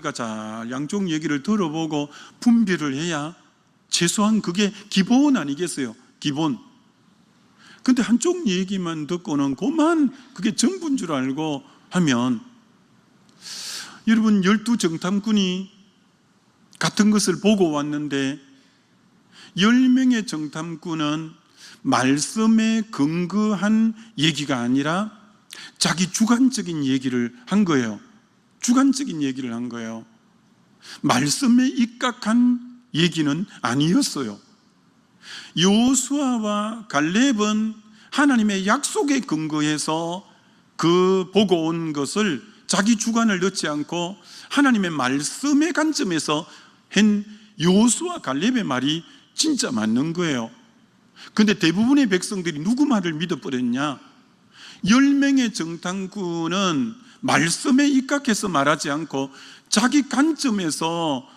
자, 양쪽 얘기를 들어보고 분별을 해야 최소한 그게 기본 아니겠어요? 기본. 근데 한쪽 얘기만 듣고는 그만 그게 전부인 줄 알고 하면, 여러분 12정탐꾼이 같은 것을 보고 왔는데 10명의 정탐꾼은 말씀에 근거한 얘기가 아니라 자기 주관적인 얘기를 한 거예요. 주관적인 얘기를 한 거예요. 말씀에 입각한 얘기는 아니었어요. 여호수아와 갈렙은 하나님의 약속에 근거해서 그 보고 온 것을 자기 주관을 넣지 않고 하나님의 말씀의 관점에서 한 여호수아 갈렙의 말이 진짜 맞는 거예요. 근데 대부분의 백성들이 누구 말을 믿어버렸냐? 10명의 정탐꾼은 말씀에 입각해서 말하지 않고 자기 관점에서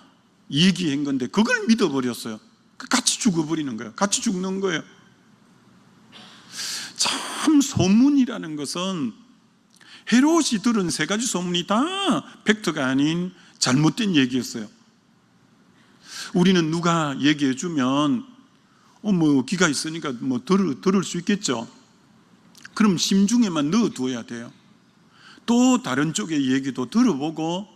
얘기한 건데 그걸 믿어버렸어요. 같이 죽어버리는 거예요. 같이 죽는 거예요. 참, 소문이라는 것은 헤롯이 들은 3가지 소문이 다 팩트가 아닌 잘못된 얘기였어요. 우리는 누가 얘기해 주면 귀가 있으니까 들을 수 있겠죠. 그럼 심중에만 넣어두어야 돼요. 또 다른 쪽의 얘기도 들어보고,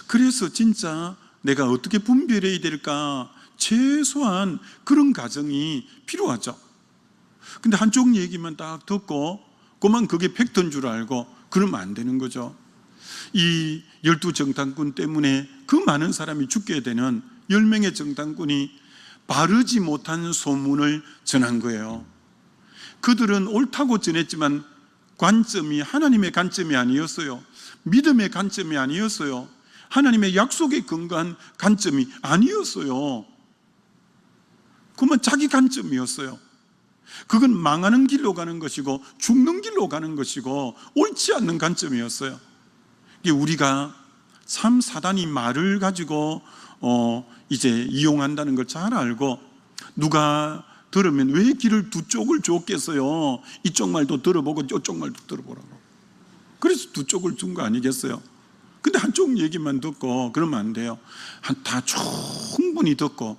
그래서 진짜 내가 어떻게 분별해야 될까, 최소한 그런 과정이 필요하죠. 근데 한쪽 얘기만 딱 듣고 그만 그게 팩트인 줄 알고 그러면 안 되는 거죠. 이 12정탐꾼 때문에 그 많은 사람이 죽게 되는 10명의 정탐꾼이 바르지 못한 소문을 전한 거예요. 그들은 옳다고 전했지만 관점이 하나님의 관점이 아니었어요. 믿음의 관점이 아니었어요. 하나님의 약속에 근거한 관점이 아니었어요. 그러면 자기 관점이었어요. 그건 망하는 길로 가는 것이고 죽는 길로 가는 것이고 옳지 않는 관점이었어요. 이게 우리가 참 사단이 말을 가지고 이제 이용한다는 걸 잘 알고, 누가 들으면 왜 길을 두 쪽을 줬겠어요? 이쪽 말도 들어보고 저쪽 말도 들어보라고. 그래서 두 쪽을 준 거 아니겠어요? 근데 한쪽 얘기만 듣고 그러면 안 돼요. 다 충분히 듣고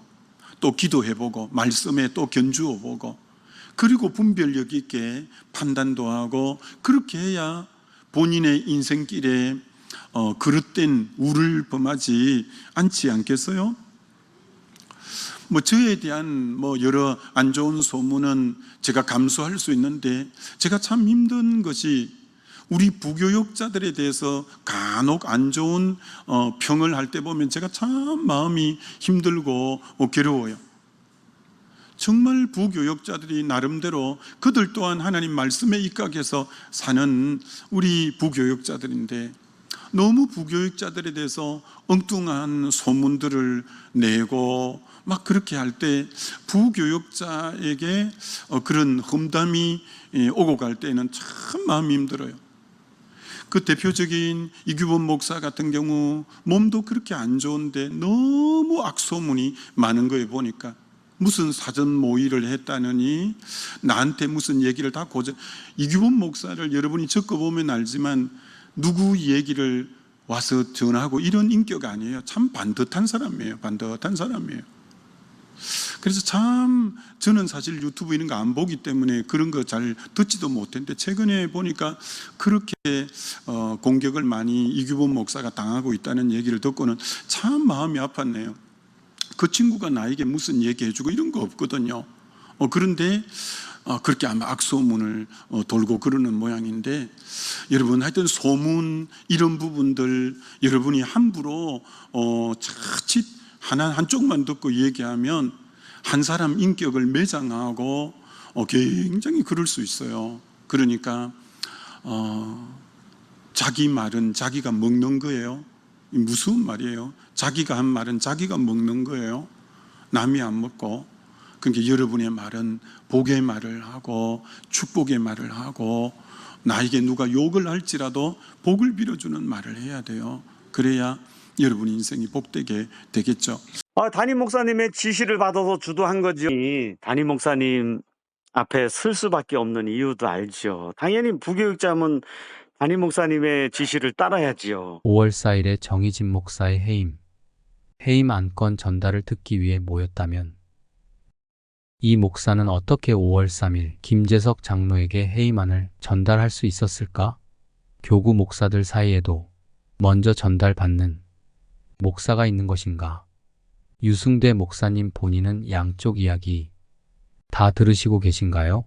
또 기도해보고 말씀에 또 견주어보고, 그리고 분별력 있게 판단도 하고, 그렇게 해야 본인의 인생길에 그릇된 우를 범하지 않지 않겠어요? 저에 대한 여러 안 좋은 소문은 제가 감수할 수 있는데, 제가 참 힘든 것이 우리 부교육자들에 대해서 간혹 안 좋은 평을 할 때 보면 제가 참 마음이 힘들고 괴로워요. 정말 부교육자들이 나름대로 그들 또한 하나님 말씀에 입각해서 사는 우리 부교육자들인데, 너무 부교육자들에 대해서 엉뚱한 소문들을 내고 막 그렇게 할 때 부교육자에게 그런 험담이 오고 갈 때는 참 마음이 힘들어요. 그 대표적인 이규범 목사 같은 경우 몸도 그렇게 안 좋은데 너무 악소문이 많은 거에 보니까, 무슨 사전 모의를 했다느니 나한테 무슨 얘기를 다 이규범 목사를 여러분이 적어보면 알지만 누구 얘기를 와서 전하고 이런 인격 아니에요. 참 반듯한 사람이에요. 반듯한 사람이에요. 그래서 참 저는 사실 유튜브 이런 거 안 보기 때문에 그런 거 잘 듣지도 못했는데, 최근에 보니까 그렇게 공격을 많이 이규범 목사가 당하고 있다는 얘기를 듣고는 참 마음이 아팠네요. 그 친구가 나에게 무슨 얘기해주고 이런 거 없거든요. 그런데 그렇게 아마 악소문을 돌고 그러는 모양인데, 여러분 하여튼 소문 이런 부분들 여러분이 함부로 자칫 한쪽만 듣고 얘기하면 한 사람 인격을 매장하고 굉장히 그럴 수 있어요. 그러니까 자기 말은 자기가 먹는 거예요. 무서운 말이에요. 자기가 한 말은 자기가 먹는 거예요. 남이 안 먹고. 그러니까 여러분의 말은 복의 말을 하고 축복의 말을 하고, 나에게 누가 욕을 할지라도 복을 빌어주는 말을 해야 돼요. 그래야 여러분 인생이 복되게 되겠죠. 담임 목사님의 지시를 받아서 주도한 거죠. 담임 목사님 앞에 설 수밖에 없는 이유도 알죠. 당연히 부교육자면 담임 목사님의 지시를 따라야지요. 5월 4일에 정희진 목사의 해임 안건 전달을 듣기 위해 모였다면 이 목사는 어떻게 5월 3일 김재석 장로에게 해임안을 전달할 수 있었을까? 교구 목사들 사이에도 먼저 전달받는 목사가 있는 것인가? 유승대 목사님 본인은 양쪽 이야기 다 들으시고 계신가요?